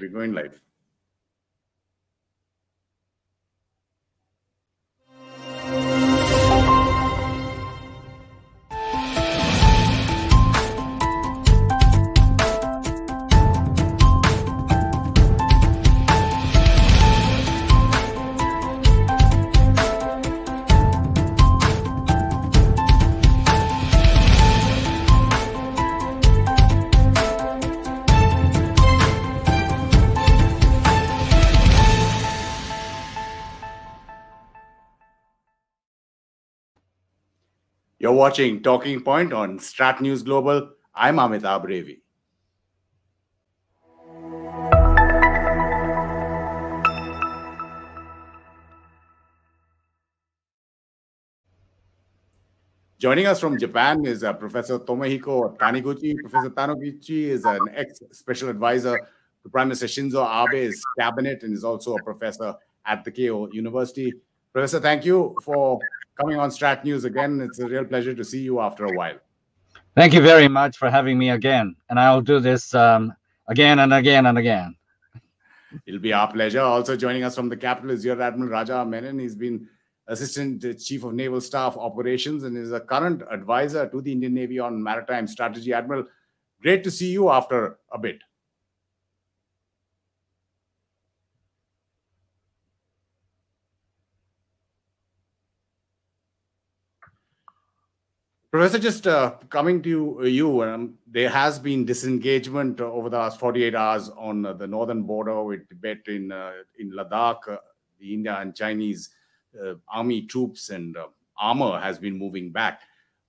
we're going live. You're watching Talking Point on StratNews Global. I'm Amitabh Revi. Joining us from Japan is Professor Tomohiko Taniguchi. Professor Taniguchi is an ex-special advisor to Prime Minister Shinzō Abe's cabinet and is also a professor at the Keio University. Professor, thank you for coming on StratNews again. It's a real pleasure to see you after a while. Thank you very much for having me again. And I'll do this again and again and again. It'll be our pleasure. Also joining us from the capital is your Admiral Raja Menon. He's been Assistant Chief of Naval Staff Operations and is a current advisor to the Indian Navy on Maritime Strategy. Admiral, great to see you after a bit. Professor, just coming to you, there has been disengagement over the last 48 hours on the northern border with Tibet in Ladakh. The India and Chinese army troops and armor has been moving back.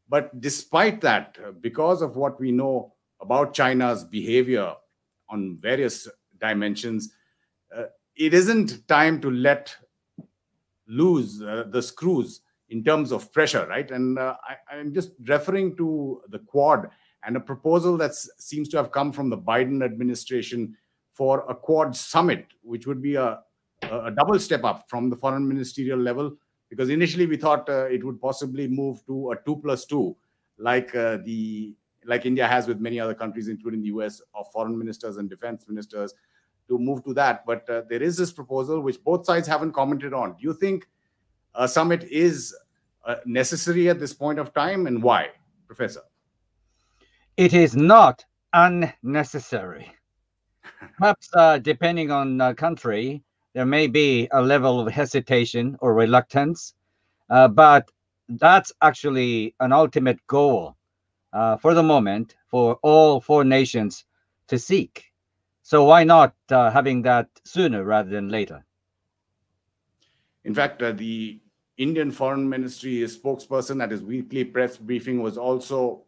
But despite that, because of what we know about China's behavior on various dimensions, it isn't time to let loose the screws in terms of pressure, right? And I'm just referring to the Quad and a proposal that seems to have come from the Biden administration for a Quad summit, which would be a double step up from the foreign ministerial level, because initially we thought it would possibly move to a 2+2, like India has with many other countries, including the US, of foreign ministers and defense ministers, to move to that. But there is this proposal which both sides haven't commented on. Do you think a summit is necessary at this point of time, and why, Professor? It is not unnecessary. Perhaps depending on the country, there may be a level of hesitation or reluctance, but that's actually an ultimate goal for the moment for all four nations to seek. So why not having that sooner rather than later? In fact, the Indian Foreign Ministry spokesperson at his weekly press briefing was also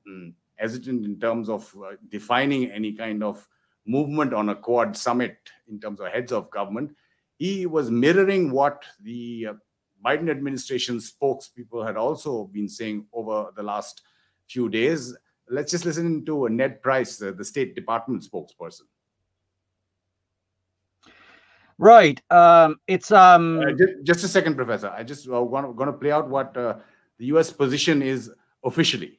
hesitant in terms of defining any kind of movement on a Quad summit in terms of heads of government. He was mirroring what the Biden administration spokespeople had also been saying over the last few days. Let's just listen to Ned Price, the State Department spokesperson. Right. It's just a second, Professor. I just going to play out what the U.S. position is officially.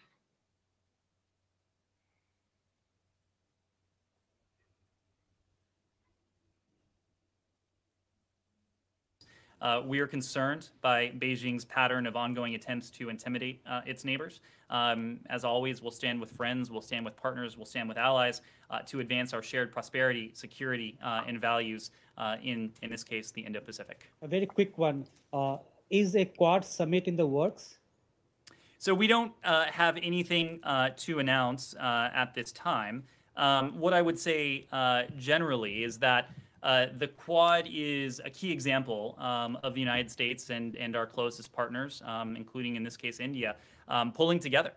We are concerned by Beijing's pattern of ongoing attempts to intimidate its neighbors. As always, we'll stand with friends, we'll stand with partners, we'll stand with allies to advance our shared prosperity, security, and values in this case, the Indo-Pacific. A very quick one. Is a Quad summit in the works? So we don't have anything to announce at this time. What I would say generally is that the Quad is a key example of the United States and our closest partners, including in this case India, pulling together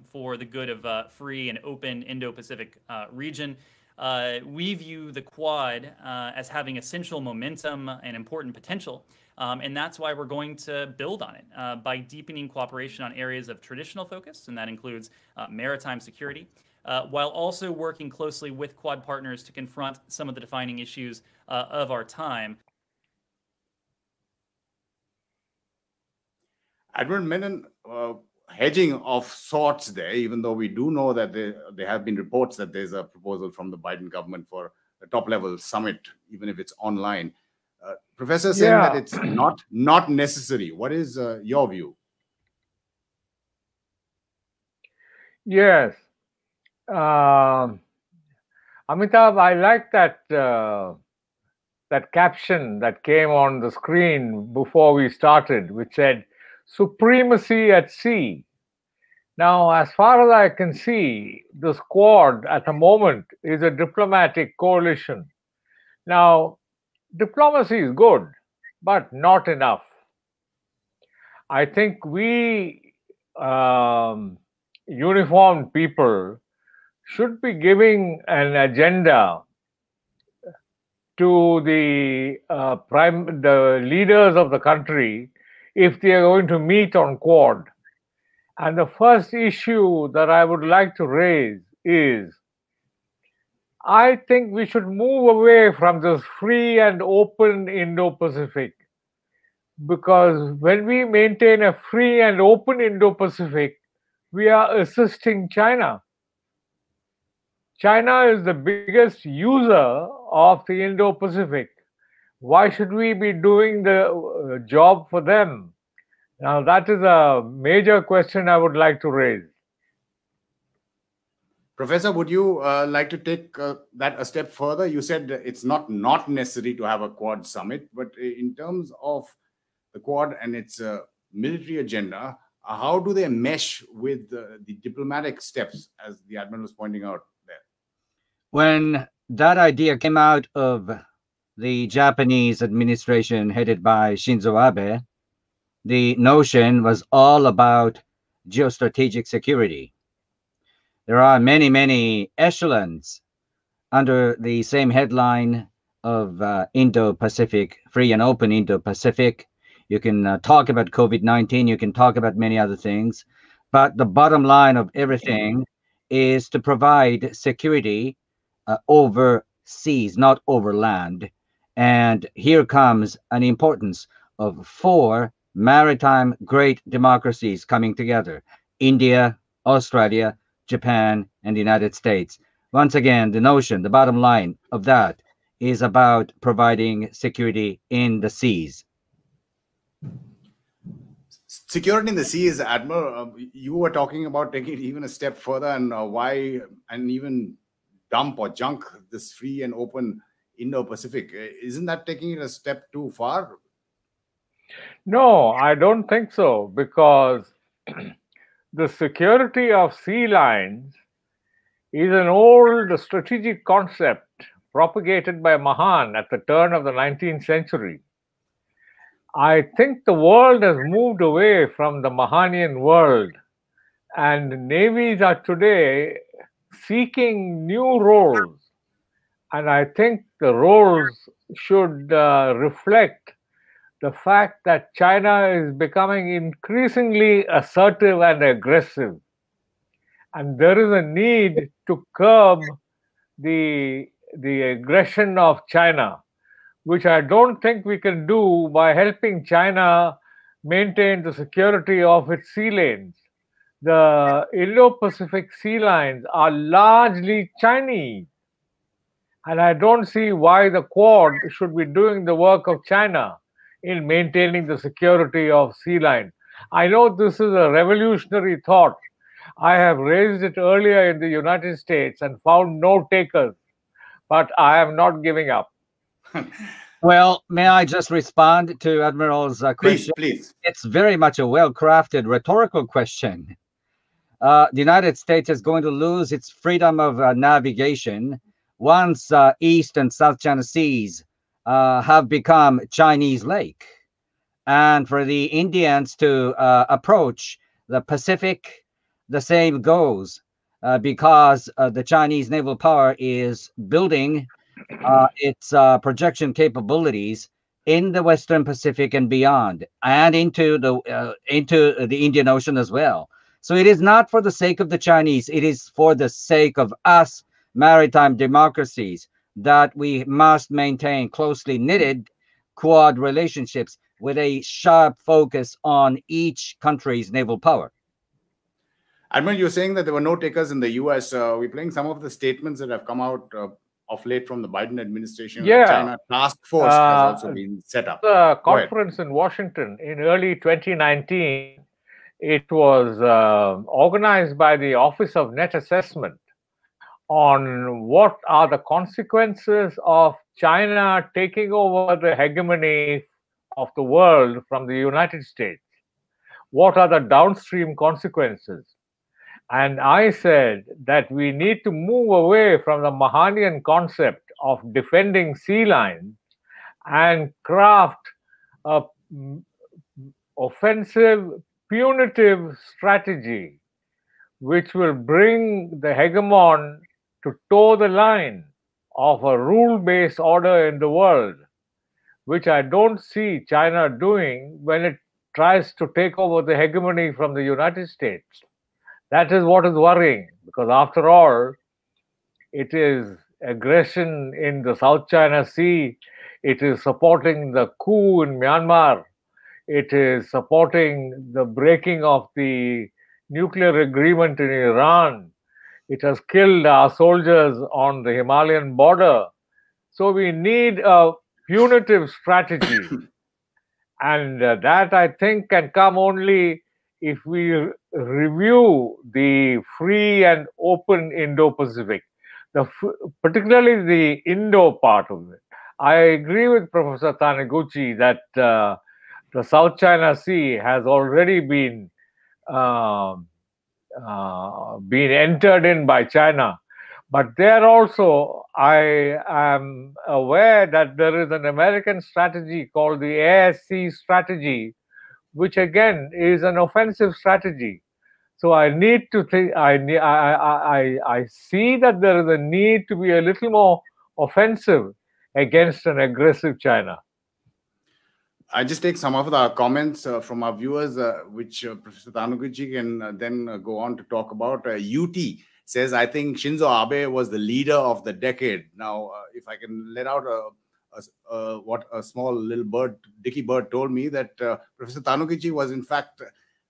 for the good of free and open Indo-Pacific region. We view the Quad as having essential momentum and important potential, and that's why we're going to build on it by deepening cooperation on areas of traditional focus, and that includes maritime security, while also working closely with Quad partners to confront some of the defining issues of our time. Admiral Menon, hedging of sorts there, even though we do know that there have been reports that there's a proposal from the Biden government for top-level summit, even if it's online. Professor saying that it's not necessary. What is your view? Yes. Amitabh, I like that that caption that came on the screen before we started, which said, "Supremacy at sea." Now, as far as I can see, this Quad at the moment is a diplomatic coalition. Now, diplomacy is good, but not enough. I think we uniformed people should be giving an agenda to the leaders of the country if they are going to meet on Quad. And the first issue that I would like to raise is, I think we should move away from this free and open Indo-Pacific, because when we maintain a free and open Indo-Pacific, we are assisting China. China is the biggest user of the Indo-Pacific. Why should we be doing the job for them? Now, that is a major question I would like to raise. Professor, would you like to take that a step further? You said it's not necessary to have a Quad summit, but in terms of the Quad and its military agenda, how do they mesh with the diplomatic steps, as the Admiral was pointing out there? When that idea came out of the Japanese administration headed by Shinzō Abe, the notion was all about geostrategic security. There are many, many echelons under the same headline of Indo-Pacific, free and open Indo-Pacific. You can talk about COVID-19, you can talk about many other things, but the bottom line of everything is to provide security over seas, not over land. And here comes an importance of 4 maritime great democracies coming together: India, Australia, Japan, and the United States. Once again, the notion, the bottom line of that is about providing security in the seas. Security in the seas, Admiral, you were talking about taking it even a step further, and why, and even dump or junk this free and open Indo-Pacific. Isn't that taking it a step too far? No, I don't think so, because the security of sea lines is an old strategic concept propagated by Mahan at the turn of the 19th century. I think the world has moved away from the Mahanian world, and navies are today seeking new roles. And I think the roles should reflect the fact that China is becoming increasingly assertive and aggressive. And there is a need to curb the aggression of China, which I don't think we can do by helping China maintain the security of its sea lanes. The Indo-Pacific sea lines are largely Chinese, and I don't see why the Quad should be doing the work of China in maintaining the security of sea lines. I know this is a revolutionary thought. I have raised it earlier in the United States and found no takers, but I am not giving up. Well, may I just respond to Admiral's question? Please. It's very much a well-crafted rhetorical question. The United States is going to lose its freedom of navigation once East and South China Seas have become Chinese lake. And for the Indians to approach the Pacific, the same goes, because the Chinese naval power is building its projection capabilities in the Western Pacific and beyond, and into the Indian Ocean as well. So it is not for the sake of the Chinese, it is for the sake of us maritime democracies that we must maintain closely knitted Quad relationships with a sharp focus on each country's naval power. Admiral, you're saying that there were no takers in the US. We're playing some of the statements that have come out of late from the Biden administration. Yeah. China task force has also been set up. The conference in Washington in early 2019, it was organized by the Office of Net Assessment on what are the consequences of China taking over the hegemony of the world from the United States. What are the downstream consequences? And I said that we need to move away from the Mahanian concept of defending sea lines and craft a offensive, punitive strategy which will bring the hegemon to toe the line of a rule-based order in the world, which I don't see China doing when it tries to take over the hegemony from the United States. That is what is worrying, because after all, it is aggression in the South China Sea, it is supporting the coup in Myanmar, it is supporting the breaking of the nuclear agreement in Iran, it has killed our soldiers on the Himalayan border. So we need a punitive strategy. And that, I think, can come only if we review the free and open Indo-Pacific, particularly the Indo part of it. I agree with Professor Taniguchi that the South China Sea has already been entered in by China. But there also, I am aware that there is an American strategy called the air-sea strategy, which again is an offensive strategy. So I need to think, I see that there is a need to be a little more offensive against an aggressive China. I just take some of the comments from our viewers, which Professor Taniguchi can then go on to talk about. UT says, I think Shinzō Abe was the leader of the decade. Now, if I can let out what a small little bird, Dicky Bird, told me, that Professor Taniguchi was in fact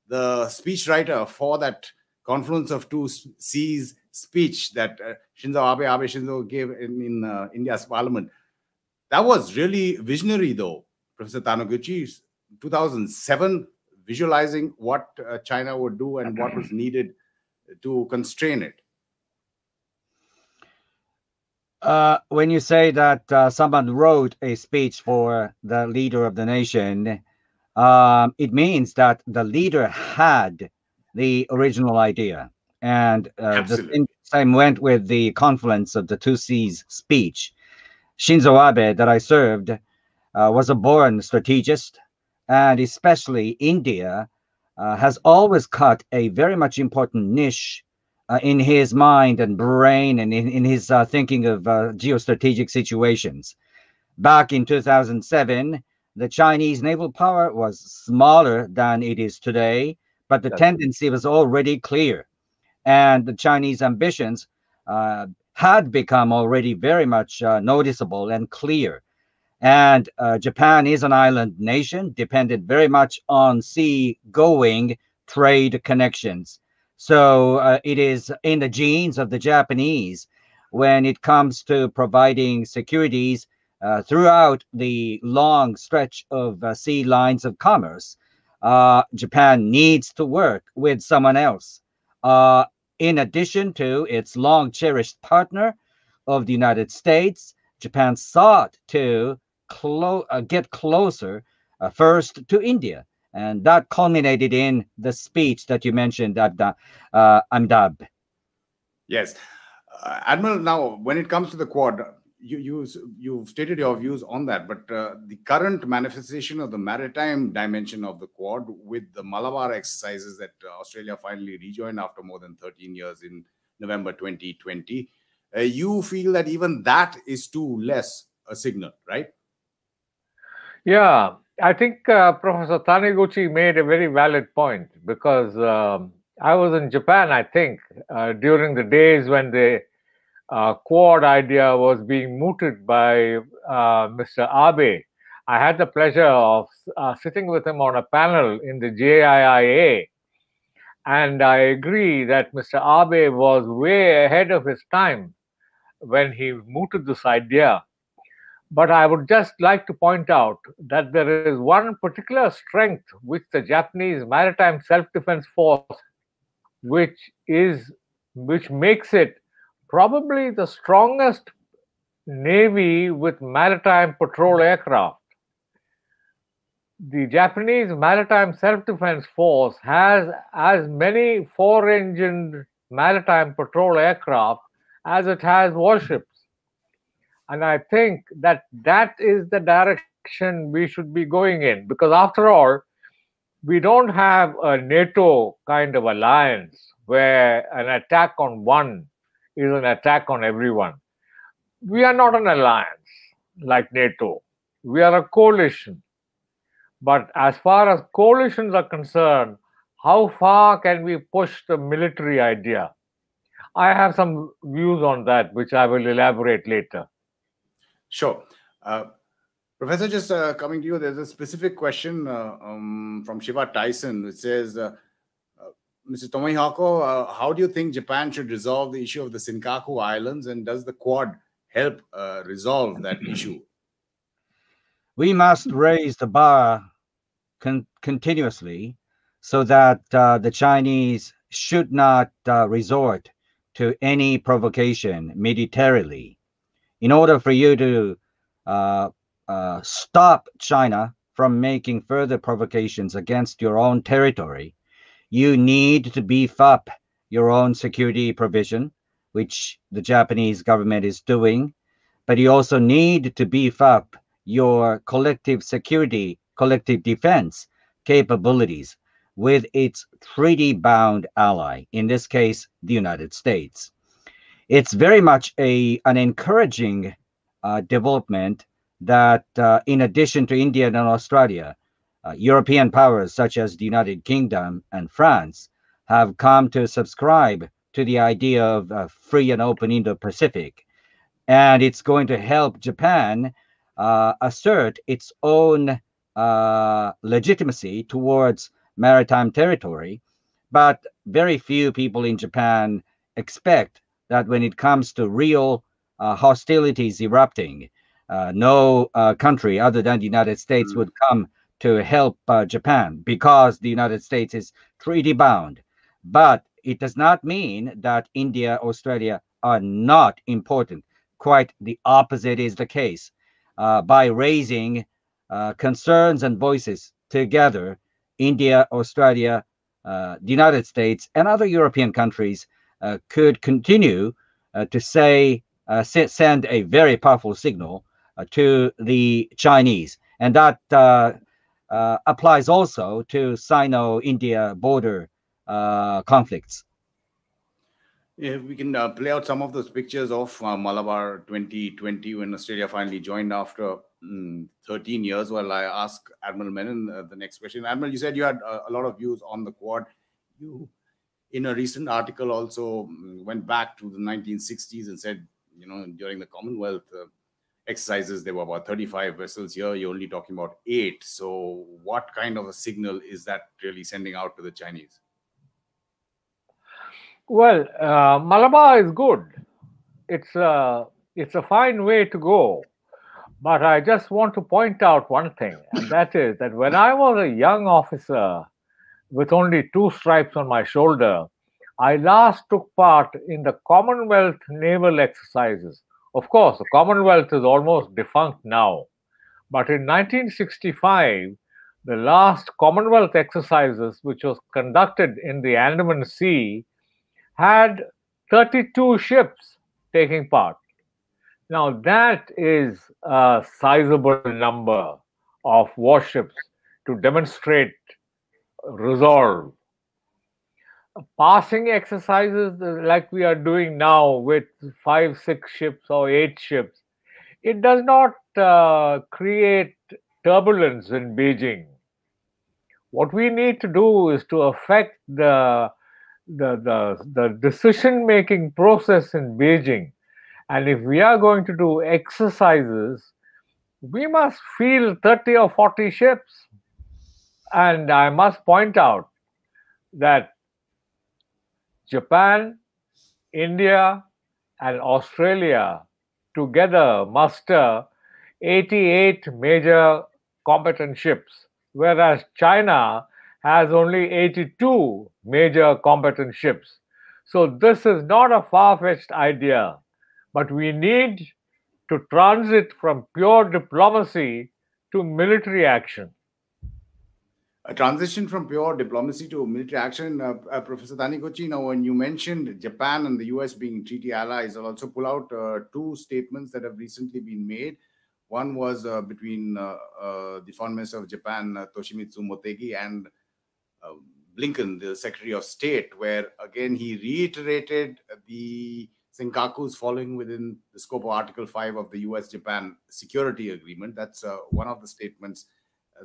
the speechwriter for that Confluence of Two Seas speech that Shinzō gave in India's parliament. That was really visionary, though, Professor Taniguchi. 2007, visualizing what China would do and what was needed to constrain it. When you say that someone wrote a speech for the leader of the nation, it means that the leader had the original idea. And the same went with the Confluence of the Two Seas speech. Shinzō Abe, that I served, was a born strategist, and especially India has always cut a very much important niche in his mind and brain and in his thinking of geostrategic situations. Back in 2007, the Chinese naval power was smaller than it is today, but the tendency was already clear. And the Chinese ambitions had become already very much noticeable and clear. And Japan is an island nation, dependent very much on sea-going trade connections. So it is in the genes of the Japanese when it comes to providing securities throughout the long stretch of sea lines of commerce. Japan needs to work with someone else. In addition to its long cherished partner of the United States, Japan sought to get closer first to India. And that culminated in the speech that you mentioned, Amitabh. Yes. Admiral, now, when it comes to the Quad, you've stated your views on that, but the current manifestation of the maritime dimension of the Quad with the Malabar exercises that Australia finally rejoined after more than 13 years in November 2020, you feel that even that is too less a signal, right? Yeah, I think Professor Taniguchi made a very valid point, because I was in Japan, I think, during the days when the Quad idea was being mooted by Mr. Abe. I had the pleasure of sitting with him on a panel in the JIIA, and I agree that Mr. Abe was way ahead of his time when he mooted this idea. But I would just like to point out that there is one particular strength which the Japanese Maritime Self-Defense Force, which makes it probably the strongest navy with maritime patrol aircraft. The Japanese Maritime Self-Defense Force has as many four-engined maritime patrol aircraft as it has warships. And I think that is the direction we should be going in, because after all, we don't have a NATO kind of alliance where an attack on one is an attack on everyone. We are not an alliance like NATO. We are a coalition. But as far as coalitions are concerned, how far can we push the military idea? I have some views on that, which I will elaborate later. Sure. Professor, just coming to you, there's a specific question from Shiva Tyson, which says, Mr. Tomohiko, how do you think Japan should resolve the issue of the Senkaku Islands, and does the Quad help resolve that issue? We must raise the bar continuously so that the Chinese should not resort to any provocation militarily. In order for you to stop China from making further provocations against your own territory, you need to beef up your own security provision, which the Japanese government is doing, but you also need to beef up your collective security, collective defense capabilities with its treaty-bound ally, in this case, the United States. It's very much an encouraging development that in addition to India and Australia, European powers such as the United Kingdom and France have come to subscribe to the idea of a free and open Indo-Pacific. And it's going to help Japan assert its own legitimacy towards maritime territory. But very few people in Japan expect that when it comes to real hostilities erupting, no country other than the United States would come to help Japan, because the United States is treaty bound. But it does not mean that India, Australia are not important. Quite the opposite is the case. By raising concerns and voices together, India, Australia, the United States, and other European countries could continue to send a very powerful signal to the Chinese. And that applies also to Sino-India border conflicts. Yeah, we can play out some of those pictures of Malabar 2020 when Australia finally joined after 13 years. Well, I ask Admiral Menon the next question. Admiral, you said you had a lot of views on the Quad. You, in a recent article, also went back to the 1960s and said, during the Commonwealth exercises, there were about 35 vessels. Here, you're only talking about 8. So what kind of a signal is that really sending out to the Chinese? Well, Malabar is good. It's a fine way to go. But I just want to point out one thing, and that is that when I was a young officer with only 2 stripes on my shoulder, I last took part in the Commonwealth naval exercises. Of course, the Commonwealth is almost defunct now. But in 1965, the last Commonwealth exercises, which was conducted in the Andaman Sea, had 32 ships taking part. Now, that is a sizable number of warships to demonstrate resolve. Passing exercises like we are doing now with 5, 6 ships or 8 ships, it does not create turbulence in Beijing. What we need to do is to affect the decision-making process in Beijing. And if we are going to do exercises, we must field 30 or 40 ships. And I must point out that Japan, India, and Australia together muster 88 major combatant ships, whereas China has only 82 major combatant ships. So this is not a far-fetched idea, but we need to transit from pure diplomacy to military action. A transition from pure diplomacy to military action. Professor Taniguchi, now when you mentioned Japan and the US being treaty allies, I'll also pull out two statements that have recently been made. One was between the Foreign Minister of Japan, Toshimitsu Motegi, and Blinken, the Secretary of State, where again he reiterated the Senkakus following within the scope of Article 5 of the US-Japan Security Agreement. That's one of the statements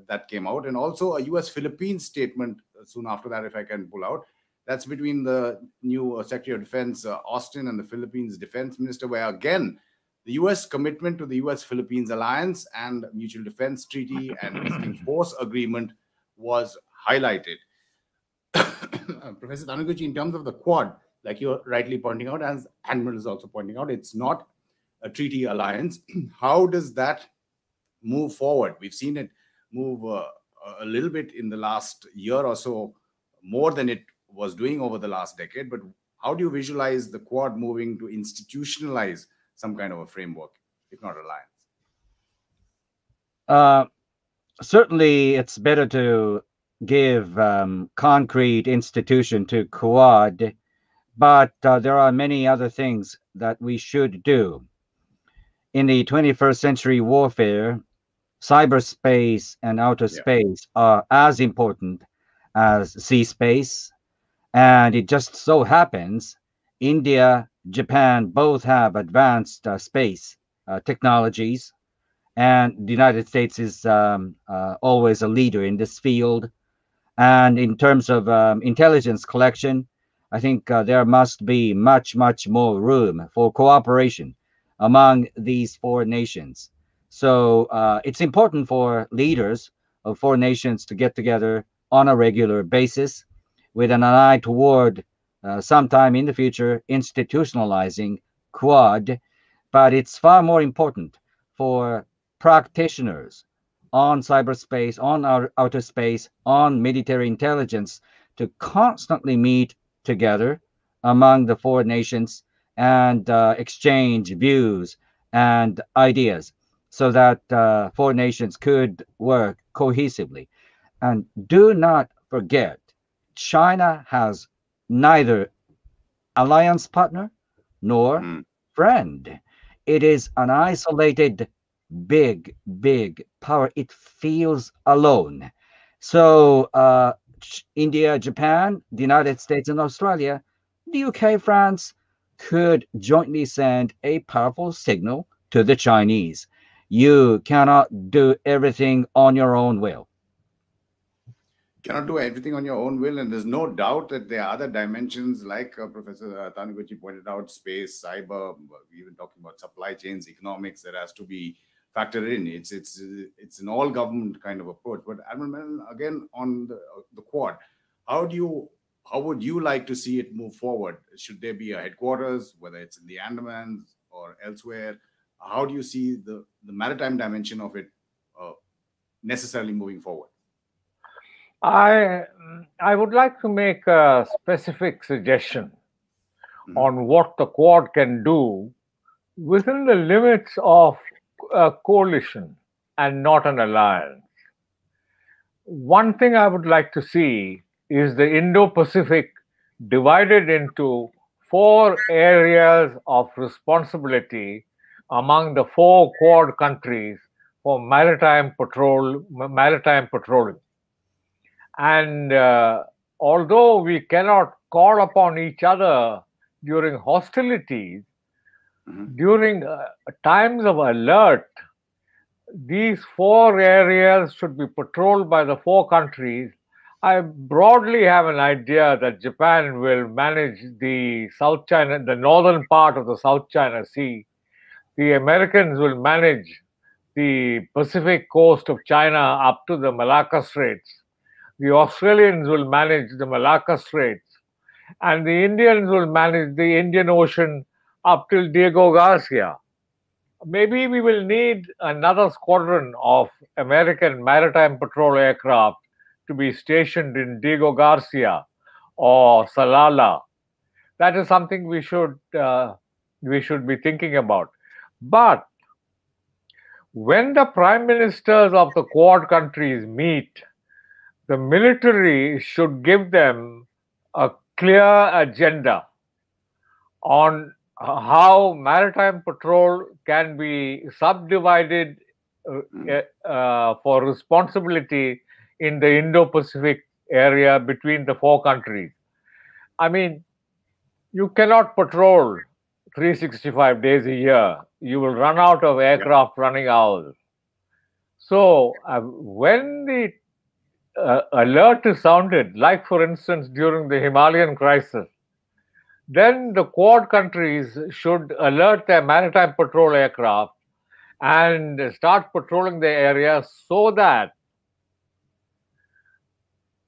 that came out. And also a US-Philippines statement soon after that, if I can pull out. That's between the new Secretary of Defense, Austin, and the Philippines Defense Minister, where again, the US commitment to the US-Philippines alliance and mutual defense treaty and visiting force agreement was highlighted. Professor Taniguchi, in terms of the Quad, like you're rightly pointing out, as Admiral is also pointing out, it's not a treaty alliance. How does that move forward? We've seen it move a little bit in the last year or so, more than it was doing over the last decade. But how do you visualize the Quad moving to institutionalize some kind of a framework, if not alliance? Certainly, it's better to give concrete institution to Quad, but there are many other things that we should do. In the 21st century warfare, cyberspace and outer space are as important as sea space. And it just so happens India, Japan both have advanced space technologies. And the United States is always a leader in this field. And in terms of intelligence collection, I think there must be much, much more room for cooperation among these four nations. So it's important for leaders of four nations to get together on a regular basis with an eye toward sometime in the future institutionalizing Quad. But it's far more important for practitioners on cyberspace, on outer space, on military intelligence to constantly meet together among the four nations and exchange views and ideas so that four nations could work cohesively. And do not forget, China has neither alliance partner nor friend. It is an isolated, big power. It feels alone. So India, Japan, the United States, and Australia, the UK, France could jointly send a powerful signal to the Chinese. You cannot do everything on your own will. Cannot do everything on your own will, and there's no doubt that there are other dimensions, like Professor Taniguchi pointed out, space, cyber, even talking about supply chains, economics, that has to be factored in. It's an all-government kind of approach. But Admiral Menon, again, on the Quad, how would you like to see it move forward? Should there be a headquarters, whether it's in the Andamans or elsewhere? How do you see the maritime dimension of it necessarily moving forward? I would like to make a specific suggestion on what the Quad can do within the limits of a coalition and not an alliance. One thing I would like to see is the Indo-Pacific divided into 4 areas of responsibility among the 4 Quad countries for maritime patrolling. And although we cannot call upon each other during hostilities, during times of alert, these 4 areas should be patrolled by the 4 countries. I broadly have an idea that Japan will manage the northern part of the South China Sea. The Americans will manage the Pacific coast of China up to the Malacca Straits. The Australians will manage the Malacca Straits, and the Indians will manage the Indian Ocean up till Diego Garcia. Maybe we will need another squadron of American maritime patrol aircraft to be stationed in Diego Garcia or Salala. That is something we should be thinking about. But when the prime ministers of the Quad countries meet, the military should give them a clear agenda on how maritime patrol can be subdivided for responsibility in the Indo-Pacific area between the four countries. I mean, you cannot patrol 365 days a year. You will run out of aircraft running hours. So when the alert is sounded, like for instance during the Himalayan crisis, then the Quad countries should alert their maritime patrol aircraft and start patrolling the area so that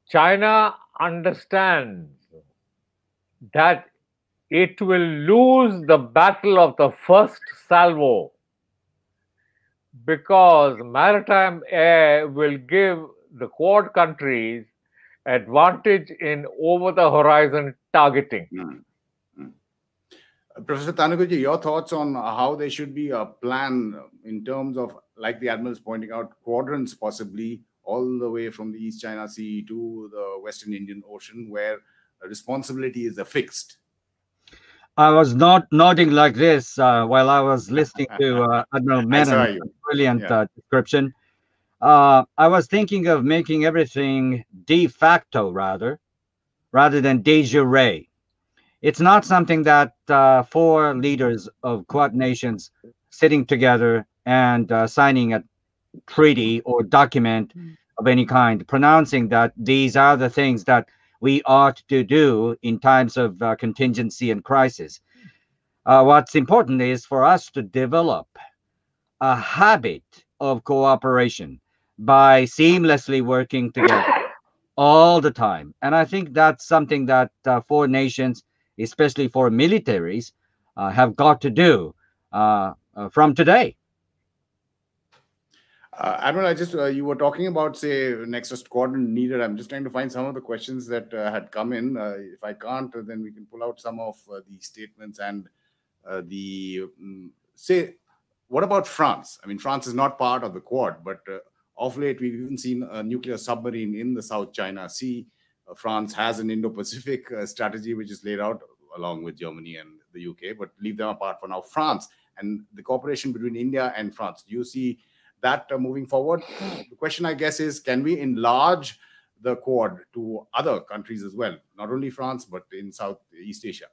China understands that it will lose the battle of the first salvo, because maritime air will give the Quad countries advantage in over-the-horizon targeting. Professor Taniguchi, your thoughts on how there should be a plan in terms of, like the Admiral is pointing out, quadrants possibly all the way from the East China Sea to the Western Indian Ocean, where responsibility is affixed. I was not nodding like this while I was listening to Admiral Menon's brilliant description. I was thinking of making everything de facto rather than de jure. It's not something that four leaders of Quad nations sitting together and signing a treaty or document of any kind, pronouncing that these are the things that we ought to do in times of contingency and crisis. What's important is for us to develop a habit of cooperation by seamlessly working together all the time. And I think that's something that four nations, especially for militaries, have got to do from today. Admiral, I just you were talking about, say, Nexus Squadron needed. I'm just trying to find some of the questions that had come in. If I can't, then we can pull out some of the statements and say, what about France? I mean, France is not part of the Quad, but of late we've even seen a nuclear submarine in the South China Sea. France has an Indo-Pacific strategy which is laid out along with Germany and the UK, but leave them apart for now. France and the cooperation between India and France, do you see that moving forward? The question, I guess, is can we enlarge the Quad to other countries as well, not only France, but in Southeast Asia?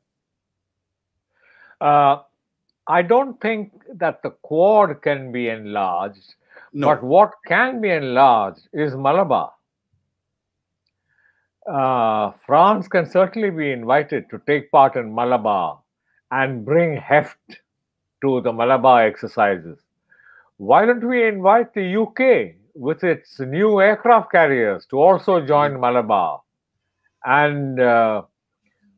I don't think that the Quad can be enlarged, but what can be enlarged is Malabar. France can certainly be invited to take part in Malabar and bring heft to the Malabar exercises. Why don't we invite the UK with its new aircraft carriers to also join Malabar? And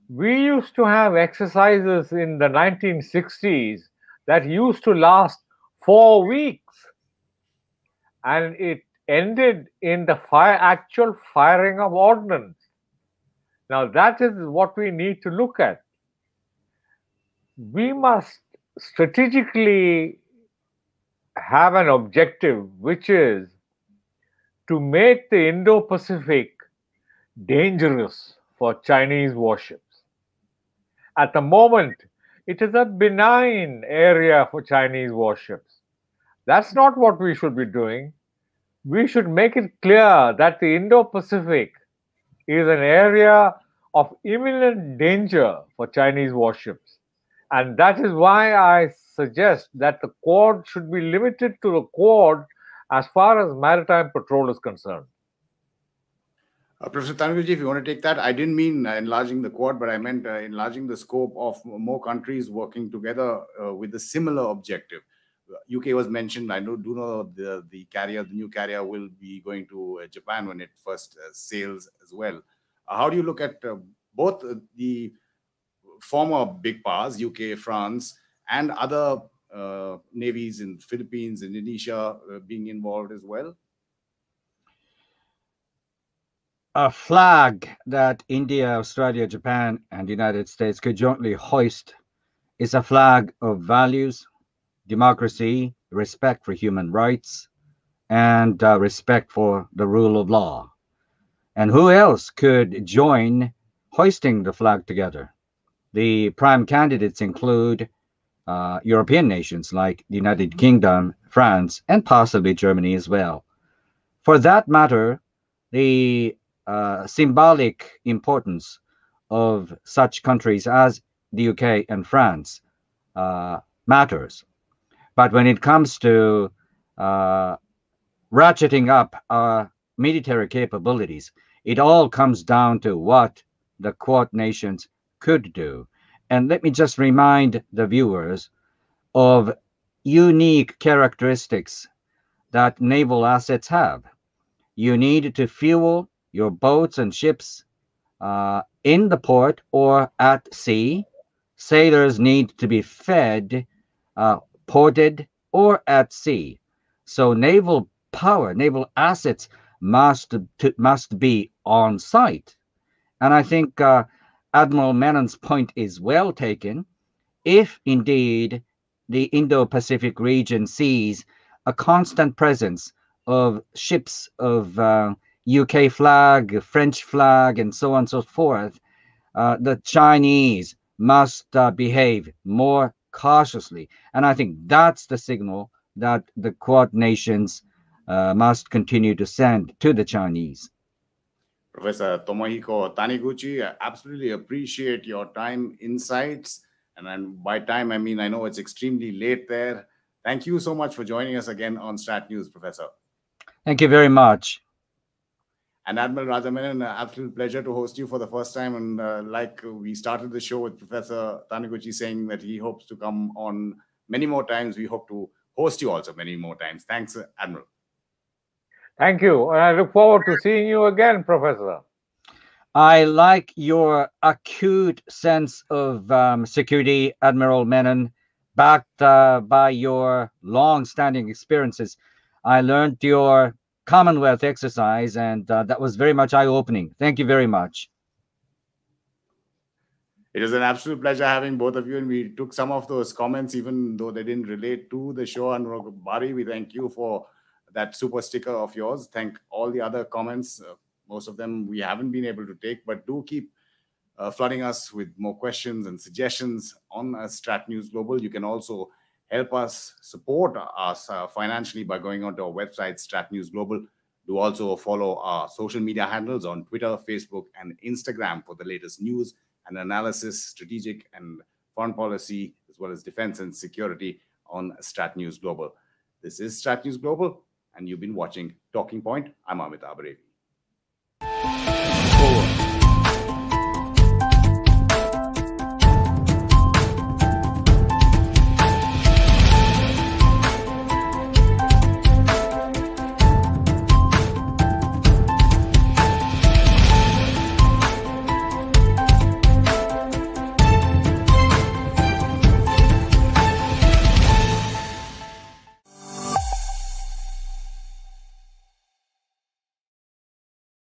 we used to have exercises in the 1960s that used to last 4 weeks. And it ended in the actual firing of ordnance. Now, that is what we need to look at. We must strategically have an objective, which is to make the Indo-Pacific dangerous for Chinese warships. At the moment, it is a benign area for Chinese warships. That's not what we should be doing. We should make it clear that the Indo-Pacific is an area of imminent danger for Chinese warships. And that is why I suggest that the Quad should be limited to the Quad as far as maritime patrol is concerned. Professor Taniguchi, if you want to take that, I didn't mean enlarging the Quad, but I meant enlarging the scope of more countries working together with a similar objective. UK was mentioned. I do know the carrier, the new carrier, will be going to Japan when it first sails as well. How do you look at both the former big powers, UK, France, and other navies in Philippines, Indonesia being involved as well? A flag that India, Australia, Japan, and the United States could jointly hoist is a flag of values, democracy, respect for human rights, and respect for the rule of law. And who else could join hoisting the flag together? The prime candidates include European nations like the United Kingdom, France, and possibly Germany as well. For that matter, the symbolic importance of such countries as the UK and France matters. But when it comes to ratcheting up our military capabilities, it all comes down to what the Quad nations could do. And let me just remind the viewers of unique characteristics that naval assets have. You need to fuel your boats and ships in the port or at sea. Sailors need to be fed, ported, or at sea. So naval power, naval assets must be on site. And I think Admiral Menon's point is well taken. If indeed the Indo-Pacific region sees a constant presence of ships of UK flag, French flag, and so on and so forth, the Chinese must behave more cautiously. And I think that's the signal that the Quad nations must continue to send to the Chinese. Professor Tomohiko Taniguchi, I absolutely appreciate your time, insights. And by time, I mean, I know it's extremely late there. Thank you so much for joining us again on StratNews, Professor. Thank you very much. And Admiral Raja Menon, absolute pleasure to host you for the first time. And like we started the show with Professor Taniguchi saying that he hopes to come on many more times. We hope to host you also many more times. Thanks, Admiral. Thank you. And I look forward to seeing you again, Professor. I like your acute sense of security, Admiral Menon, backed by your long-standing experiences. I learned your Commonwealth exercise, and that was very much eye-opening. Thank you very much. It is an absolute pleasure having both of you, and we took some of those comments, even though they didn't relate to the show. And Bari, we thank you for that super sticker of yours. Thank all the other comments. Most of them we haven't been able to take, but do keep flooding us with more questions and suggestions on StratNews Global. You can also help us, support us financially by going onto our website, StratNews Global. Do also follow our social media handles on Twitter, Facebook, and Instagram for the latest news and analysis, strategic and foreign policy, as well as defense and security on StratNews Global. This is StratNews Global, and you've been watching Talking Point. I'm Amitabh.